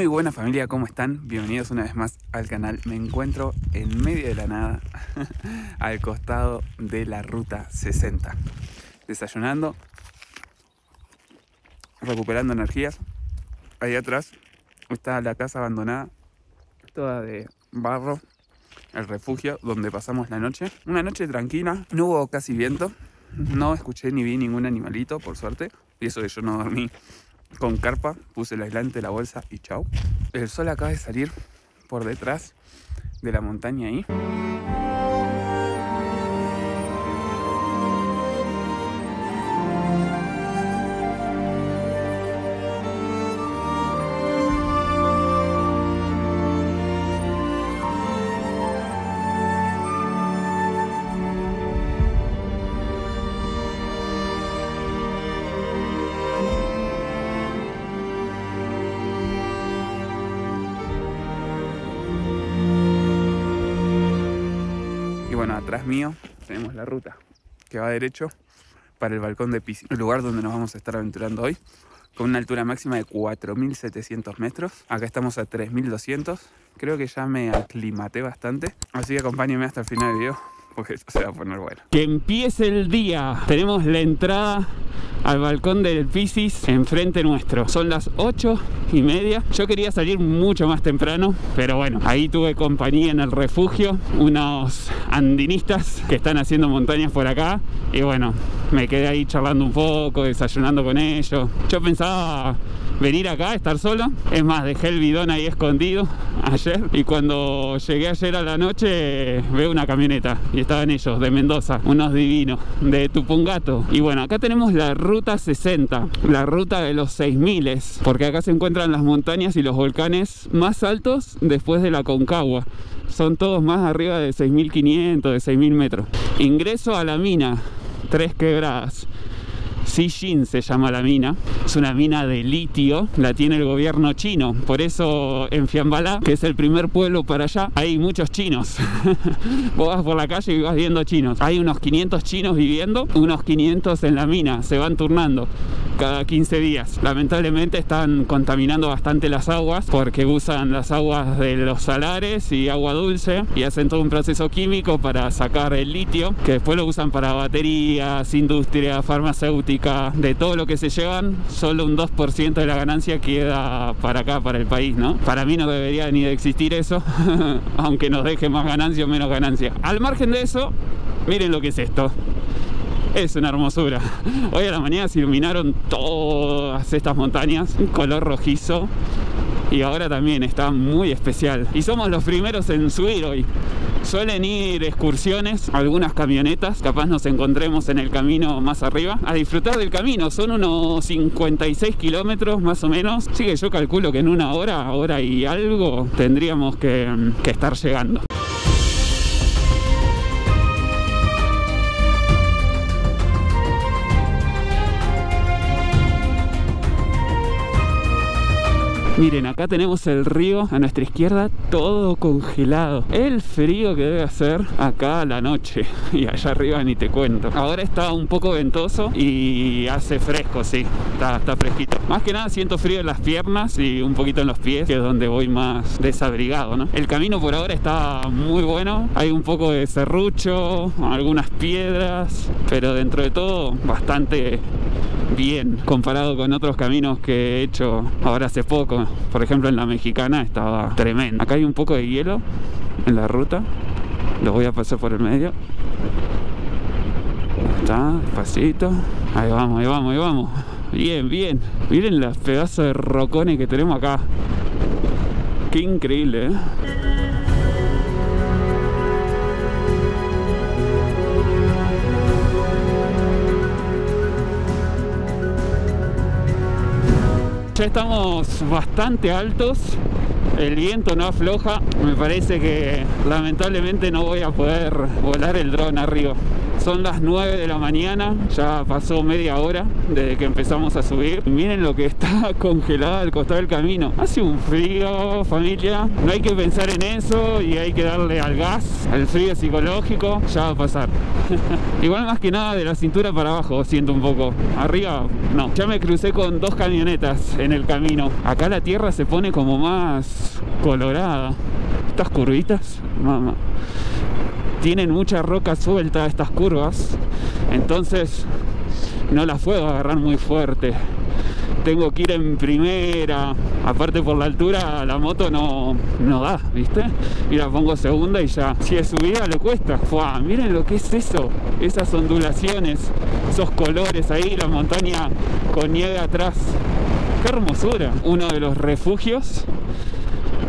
Muy buena familia, ¿cómo están? Bienvenidos una vez más al canal. Me encuentro en medio de la nada, al costado de la ruta 60. Desayunando, recuperando energías. Ahí atrás está la casa abandonada, toda de barro, el refugio donde pasamos la noche. Una noche tranquila, no hubo casi viento, no escuché ni vi ningún animalito, por suerte. Y eso que yo no dormí con carpa, puse el aislante, la bolsa y chau. El sol acaba de salir por detrás de la montaña ahí. Bueno, atrás mío tenemos la ruta que va derecho para el balcón de Pisis, el lugar donde nos vamos a estar aventurando hoy, con una altura máxima de 4.700 metros. Acá estamos a 3.200. Creo que ya me aclimaté bastante, así que acompáñenme hasta el final del video porque esto se va a poner bueno. Que empiece el día. Tenemos la entrada al balcón del Pisis enfrente nuestro. Son las 8:30. Yo quería salir mucho más temprano, pero bueno, ahí tuve compañía en el refugio, unos andinistas que están haciendo montañas por acá, y bueno, me quedé ahí charlando un poco, desayunando con ellos. Yo pensaba venir acá, estar solo. Es más, dejé el bidón ahí escondido ayer, y cuando llegué ayer a la noche veo una camioneta y estaban ellos de Mendoza, unos divinos, de Tupungato. Y bueno, acá tenemos la ruta 60, la ruta de los 6000, porque acá se encuentran las montañas y los volcanes más altos después de la Concagua. Son todos más arriba de 6500, de 6000 metros. Ingreso a la mina, Tres Quebradas. Xijin se llama la mina, es una mina de litio, la tiene el gobierno chino, por eso en Fiambalá, que es el primer pueblo para allá, hay muchos chinos. Vos vas por la calle y vas viendo chinos, hay unos 500 chinos viviendo, unos 500 en la mina, se van turnando cada 15 días. Lamentablemente están contaminando bastante las aguas, porque usan las aguas de los salares y agua dulce, y hacen todo un proceso químico para sacar el litio, que después lo usan para baterías, industria, farmacéutica. De todo lo que se llevan, solo un 2% de la ganancia queda para acá, para el país, ¿no? Para mí no debería ni de existir eso, aunque nos deje más ganancia o menos ganancia. Al margen de eso, miren lo que es esto. Es una hermosura. Hoy a la mañana se iluminaron todas estas montañas, un color rojizo, y ahora también está muy especial. Y somos los primeros en subir hoy. Suelen ir excursiones, algunas camionetas, capaz nos encontremos en el camino más arriba, a disfrutar del camino. Son unos 56 kilómetros más o menos, así que yo calculo que en una hora y algo tendríamos que estar llegando. Miren, acá tenemos el río a nuestra izquierda, todo congelado. El frío que debe hacer acá a la noche, y allá arriba ni te cuento. Ahora está un poco ventoso y hace fresco, sí, está fresquito. Más que nada siento frío en las piernas y un poquito en los pies, que es donde voy más desabrigado, ¿no? El camino por ahora está muy bueno, hay un poco de serrucho, algunas piedras, pero dentro de todo bastante bien comparado con otros caminos que he hecho ahora hace poco. Por ejemplo, en la Mexicana estaba tremendo. Acá hay un poco de hielo en la ruta, lo voy a pasar por el medio. Ahí está, despacito. Ahí vamos, ahí vamos, ahí vamos. Bien, bien. Miren los pedazos de rocones que tenemos acá. Qué increíble, ¿eh? Ya estamos bastante altos, el viento no afloja, me parece que lamentablemente no voy a poder volar el dron arriba. Son las 9 de la mañana, ya pasó media hora desde que empezamos a subir. Miren lo que está congelado al costado del camino. Hace un frío, familia. No hay que pensar en eso y hay que darle al gas, al frío psicológico. Ya va a pasar. Igual más que nada de la cintura para abajo siento un poco. Arriba no. Ya me crucé con 2 camionetas en el camino. Acá la tierra se pone como más colorada. Estas curvitas, mamá, tienen mucha roca suelta estas curvas, entonces no las puedo agarrar muy fuerte. Tengo que ir en primera, aparte por la altura la moto no da, ¿viste? Y la pongo segunda y ya, si es subida le cuesta. ¡Fua! Miren lo que es eso, esas ondulaciones, esos colores ahí, la montaña con nieve atrás. ¡Qué hermosura! Uno de los refugios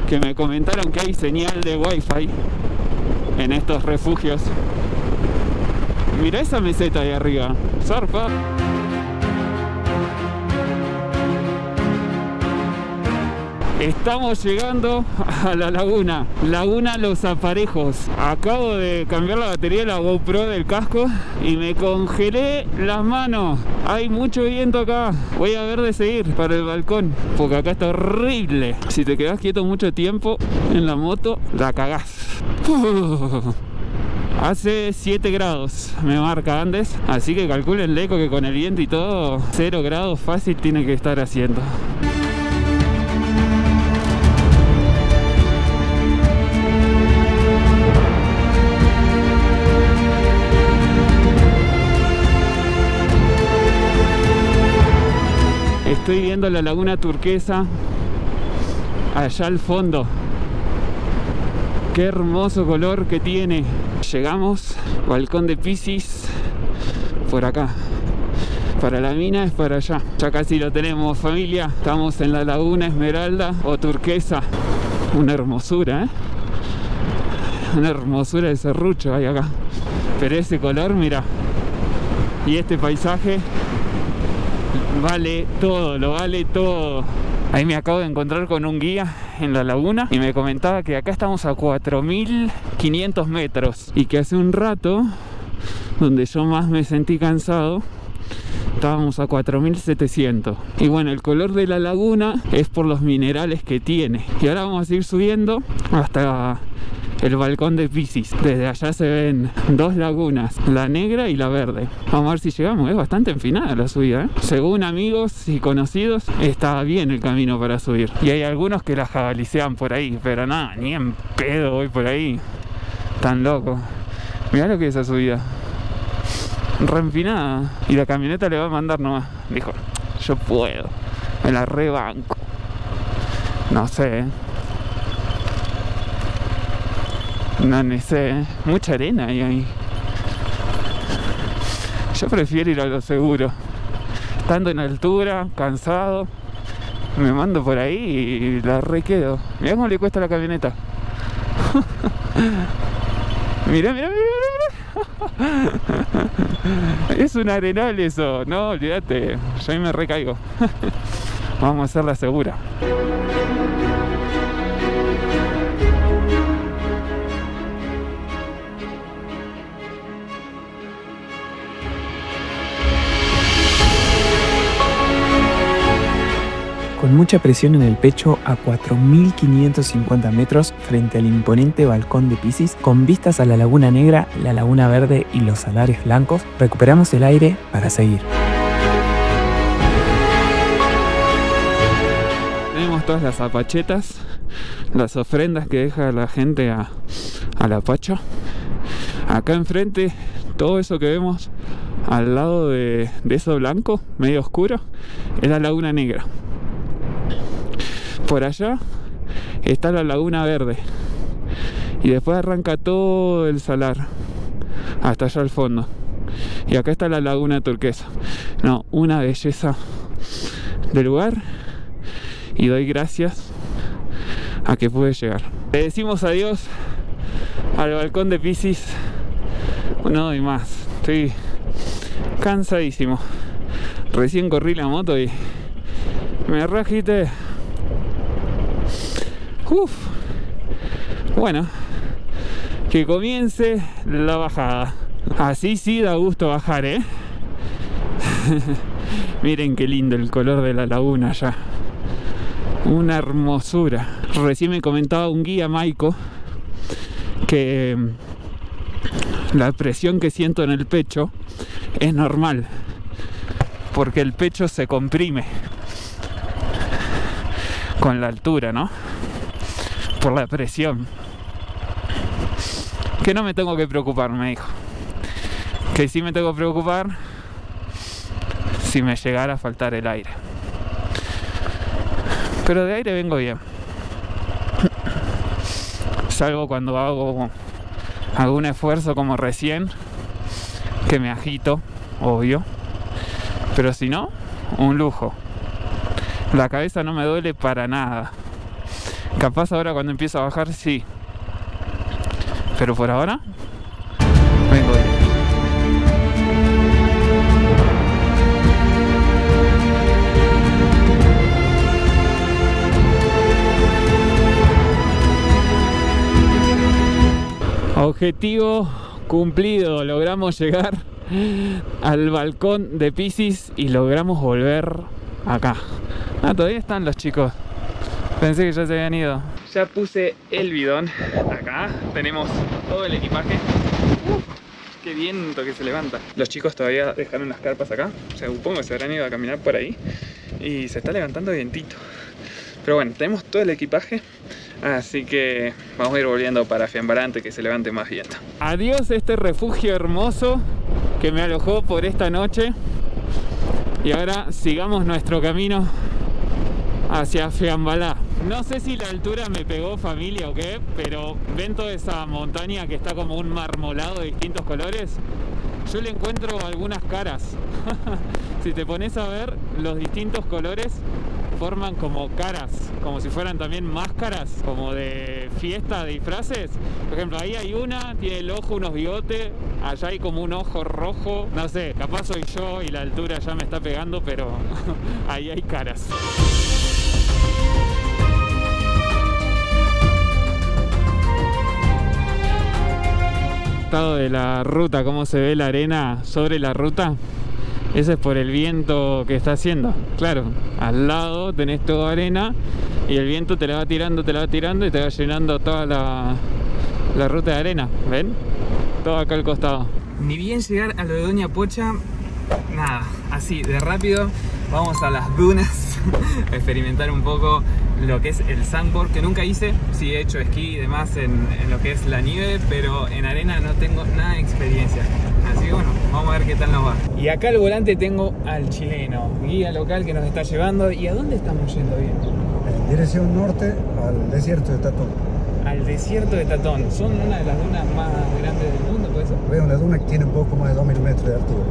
que me comentaron que hay señal de wifi en estos refugios. Mira esa meseta ahí arriba, zarpa. Estamos llegando a la laguna, Laguna Los Aparejos. Acabo de cambiar la batería de la GoPro del casco y me congelé las manos. Hay mucho viento acá. Voy a ver de seguir para el balcón, porque acá está horrible. Si te quedas quieto mucho tiempo en la moto, la cagás. Hace 7 grados, me marca Andes, así que calcúlenle que con el viento y todo, 0 grados fácil tiene que estar haciendo. Estoy viendo la laguna turquesa allá al fondo. Qué hermoso color que tiene. Llegamos, balcón de Piscis, por acá. Para la mina es para allá. Ya casi lo tenemos, familia. Estamos en la laguna esmeralda o turquesa. Una hermosura, ¿eh? Una hermosura de serrucho hay acá. Pero ese color, mira. Y este paisaje vale todo, lo vale todo. Ahí me acabo de encontrar con un guía en la laguna y me comentaba que acá estamos a 4.500 metros y que hace un rato, donde yo más me sentí cansado, estábamos a 4.700. Y bueno, el color de la laguna es por los minerales que tiene. Y ahora vamos a ir subiendo hasta el balcón de Piscis. Desde allá se ven 2 lagunas, la negra y la verde. Vamos a ver si llegamos. Es bastante empinada la subida, ¿eh? Según amigos y conocidos, está bien el camino para subir. Y hay algunos que la jabalicean por ahí, pero nada, ni en pedo voy por ahí. Tan loco. Mirá lo que es esa subida. Re empinada. Y la camioneta le va a mandar nomás. Dijo, yo puedo. Me la rebanco. No sé, no sé, mucha arena hay ahí. Yo prefiero ir a lo seguro. Estando en altura, cansado, me mando por ahí y la requedo. Mirá cómo le cuesta la camioneta. Mirá, mirá, mirá, mirá. Es un arenal eso. No, olvídate, yo ahí me recaigo. Vamos a hacerla segura. Con mucha presión en el pecho a 4.550 metros frente al imponente balcón de Piscis, con vistas a la Laguna Negra, la Laguna Verde y los salares blancos, recuperamos el aire para seguir. Tenemos todas las apachetas, las ofrendas que deja la gente a la pacha. Acá enfrente, todo eso que vemos al lado de eso blanco, medio oscuro, es la Laguna Negra. Por allá está la Laguna Verde y después arranca todo el salar hasta allá al fondo. Y acá está la Laguna Turquesa. No, una belleza de lugar, y doy gracias a que pude llegar. Le decimos adiós al balcón de Piscis. No doy más, estoy cansadísimo. Recién corrí la moto y me reagité. Bueno, que comience la bajada. Así sí da gusto bajar, ¿eh? Miren qué lindo el color de la laguna allá. Una hermosura. Recién me comentaba un guía, Maiko, que la presión que siento en el pecho es normal, porque el pecho se comprime con la altura, ¿no? Por la presión. Que no me tengo que preocupar, me dijo. Que sí me tengo que preocupar si me llegara a faltar el aire. Pero de aire vengo bien. Salvo cuando hago algún esfuerzo como recién, que me agito, obvio. Pero si no, un lujo. La cabeza no me duele para nada. Capaz ahora cuando empiezo a bajar sí. Pero por ahora vengo bien. Objetivo cumplido, logramos llegar al balcón de Piscis y logramos volver acá. Ah, todavía están los chicos. Pensé que ya se habían ido. Ya puse el bidón acá. Tenemos todo el equipaje. Qué viento que se levanta. Los chicos todavía dejaron las carpas acá. O sea, supongo que se habrán ido a caminar por ahí. Y se está levantando vientito. Pero bueno, tenemos todo el equipaje. Así que vamos a ir volviendo para Fiambarán antes que se levante más viento. Adiós este refugio hermoso que me alojó por esta noche. Y ahora sigamos nuestro camino hacia Fiambalá. No sé si la altura me pegó, familia, o qué, pero ven toda esa montaña que está como un marmolado de distintos colores. Yo le encuentro algunas caras. Si te pones a ver, los distintos colores forman como caras, como si fueran también máscaras, como de fiesta, de disfraces. Por ejemplo, ahí hay una, tiene el ojo, unos bigotes, allá hay como un ojo rojo. No sé, capaz soy yo y la altura ya me está pegando, pero ahí hay caras. De la ruta, cómo se ve la arena sobre la ruta. Eso es por el viento que está haciendo. Claro, al lado tenés toda arena y el viento te la va tirando y te va llenando toda la ruta de arena. ¿Ven? Todo acá al costado. Ni bien llegar a lo de Doña Pocha, nada, así de rápido vamos a las dunas a experimentar un poco lo que es el sandboard, que nunca hice. Sí he hecho esquí y demás en lo que es la nieve, pero en arena no tengo nada de experiencia. Así que bueno, vamos a ver qué tal nos va. Y acá al volante tengo al chileno, guía local que nos está llevando. ¿Y a dónde estamos yendo bien? En dirección norte al desierto de Tatón. Al desierto de Tatón. Son una de las dunas más grandes del mundo, ¿puede ser? Veo una duna que tiene un poco más de 2000 metros de altura.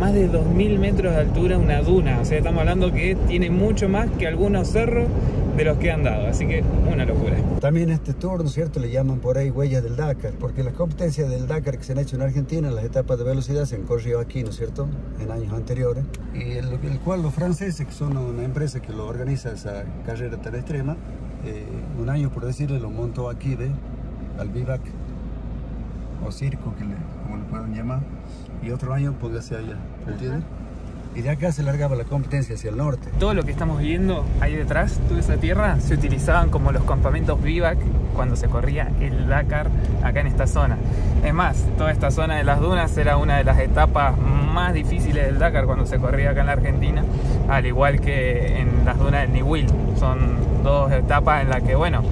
Más de 2000 metros de altura una duna. O sea, estamos hablando que tiene mucho más que algunos cerros de los que han dado. Así que una locura. También este tour, ¿no es cierto?, le llaman por ahí huellas del Dakar, porque las competencias del Dakar que se han hecho en Argentina, las etapas de velocidad se han corrido aquí, ¿no es cierto?, en años anteriores. Y el cual los franceses, que son una empresa que lo organiza esa carrera tan extrema, un año, por decirle, lo montó aquí, ¿ve?, al vivac o circo, como le pueden llamar, y otro año póngase allá, ¿entiendes? Y de acá se largaba la competencia hacia el norte. Todo lo que estamos viendo ahí detrás, toda esa tierra, se utilizaban como los campamentos vivac cuando se corría el Dakar acá en esta zona. Es más, toda esta zona de las dunas era una de las etapas más difíciles del Dakar cuando se corría acá en la Argentina, al igual que en las dunas del Niwil. Son dos etapas en las que, bueno,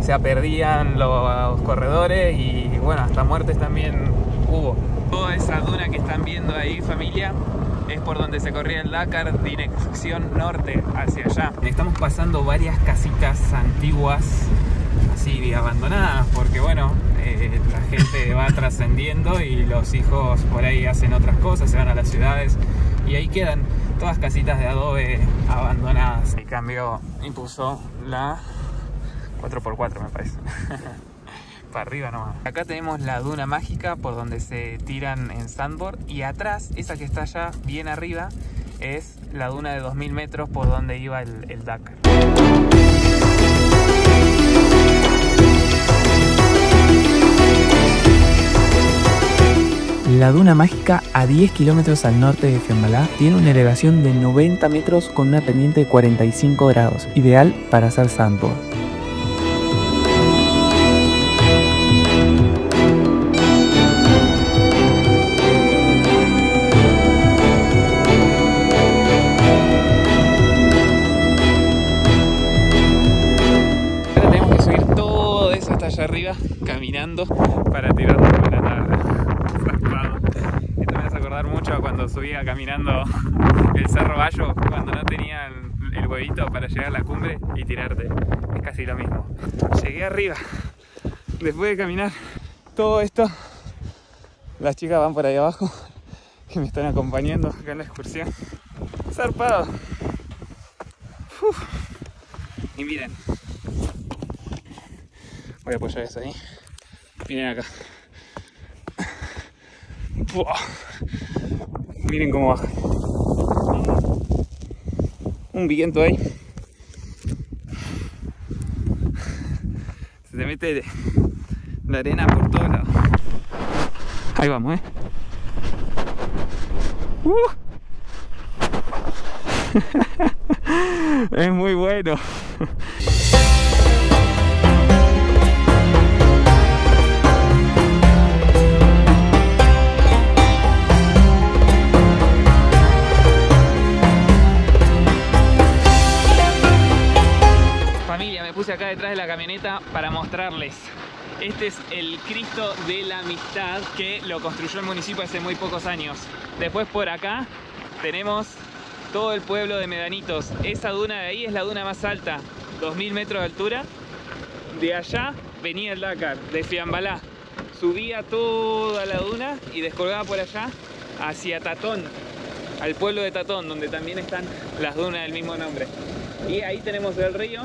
se perdían los corredores y, bueno, hasta muertes también hubo. Toda esa duna que están viendo ahí, familia, es por donde se corría el Dakar, dirección norte hacia allá. Estamos pasando varias casitas antiguas, así abandonadas, porque bueno, la gente va trascendiendo y los hijos por ahí hacen otras cosas, se van a las ciudades y ahí quedan todas casitas de adobe abandonadas. El cambio impuso la 4x4, me parece. Para arriba nomás. Acá tenemos la duna mágica por donde se tiran en sandboard, y atrás, esa que está allá bien arriba, es la duna de 2000 metros por donde iba el Dakar. La Duna Mágica, a 10 kilómetros al norte de Fiambalá, tiene una elevación de 90 metros con una pendiente de 45 grados, ideal para hacer sandboard. Ahora tenemos que subir todo eso hasta allá arriba caminando para tirarnos con la tabla. Esto me hace acordar mucho a cuando subía caminando el Cerro Bayo, cuando no tenía el huevito para llegar a la cumbre y tirarte. Es casi lo mismo. Llegué arriba. Después de caminar todo esto, las chicas van por ahí abajo, que me están acompañando acá en la excursión. Zarpado. Uf. Y miren. Voy a apoyar eso ahí. Miren acá. Miren cómo baja. Un viento ahí. Se te mete la arena por todos lados. Ahí vamos, Es muy bueno. Familia, me puse acá detrás de la camioneta para mostrarles. Este es el Cristo de la Amistad, que lo construyó el municipio hace muy pocos años. Después por acá tenemos todo el pueblo de Medanitos. Esa duna de ahí es la duna más alta, 2000 metros de altura. De allá venía el Dakar, de Fiambalá. Subía toda la duna y descolgaba por allá hacia Tatón, al pueblo de Tatón, donde también están las dunas del mismo nombre. Y ahí tenemos el río,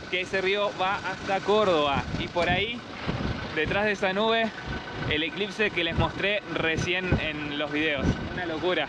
que ese río va hasta Córdoba. Y por ahí, detrás de esa nube, el eclipse que les mostré recién en los videos. Una locura.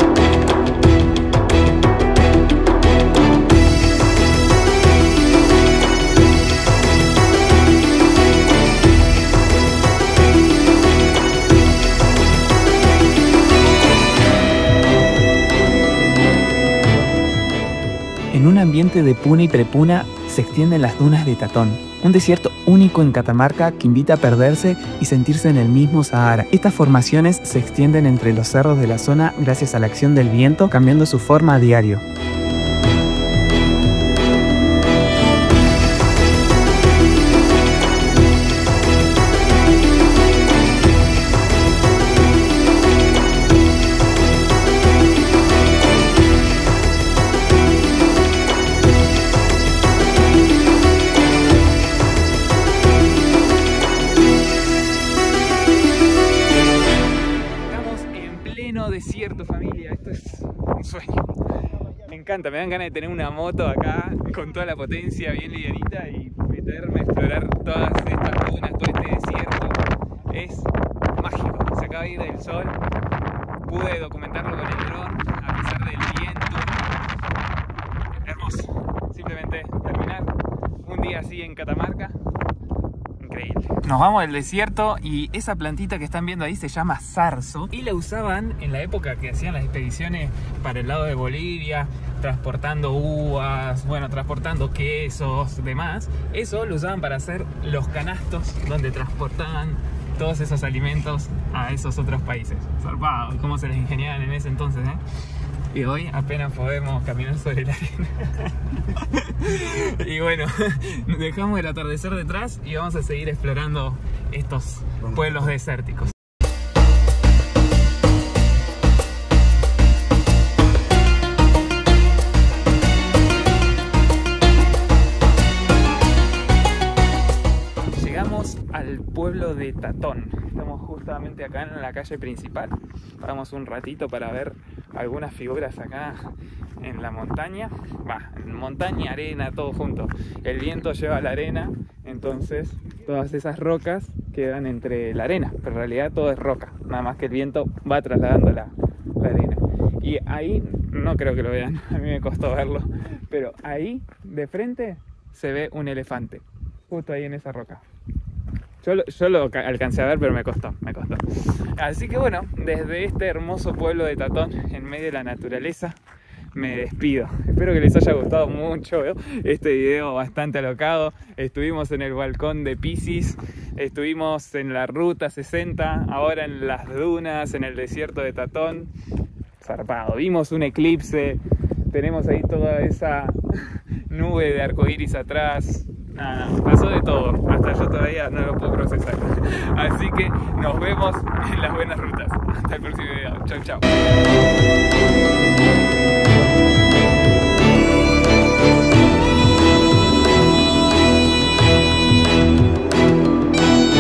En un ambiente de puna y prepuna se extienden las dunas de Tatón, un desierto único en Catamarca que invita a perderse y sentirse en el mismo Sahara. Estas formaciones se extienden entre los cerros de la zona gracias a la acción del viento, cambiando su forma a diario. Desierto, familia, esto es un sueño. Me encanta, me dan ganas de tener una moto acá con toda la potencia bien livianita y meterme a explorar todas estas dunas, todo este desierto. Es mágico, se acaba de ir el sol, pude documentarlo con el dron a pesar del viento. Hermoso, simplemente terminar un día así en Catamarca. Increíble. Nos vamos del desierto y esa plantita que están viendo ahí se llama zarzo y la usaban en la época que hacían las expediciones para el lado de Bolivia, transportando uvas, bueno, transportando quesos, demás. Eso lo usaban para hacer los canastos donde transportaban todos esos alimentos a esos otros países. Zarpado, cómo se les ingeniaban en ese entonces, Y hoy apenas podemos caminar sobre la arena. Y bueno, dejamos el atardecer detrás y vamos a seguir explorando estos pueblos desérticos. Llegamos al pueblo de Tatón. Estamos justamente acá en la calle principal. Paramos un ratito para ver algunas figuras acá en la montaña. Montaña, arena, todo junto. El viento lleva la arena, entonces todas esas rocas quedan entre la arena, pero en realidad todo es roca, nada más que el viento va trasladando la arena. Y ahí, no creo que lo vean, a mí me costó verlo, pero ahí de frente se ve un elefante, justo ahí en esa roca. Yo lo alcancé a ver, pero me costó. Así que bueno, desde este hermoso pueblo de Tatón, en medio de la naturaleza, me despido. Espero que les haya gustado mucho este video bastante alocado. Estuvimos en el balcón de Pisis, estuvimos en la ruta 60, ahora en las dunas, en el desierto de Tatón. Zarpado. Vimos un eclipse, tenemos ahí toda esa nube de arcoíris atrás. Nada, pasó de todo, hasta yo todavía no lo puedo procesar. Así que nos vemos en las buenas rutas. Hasta el próximo video. Chau, chau.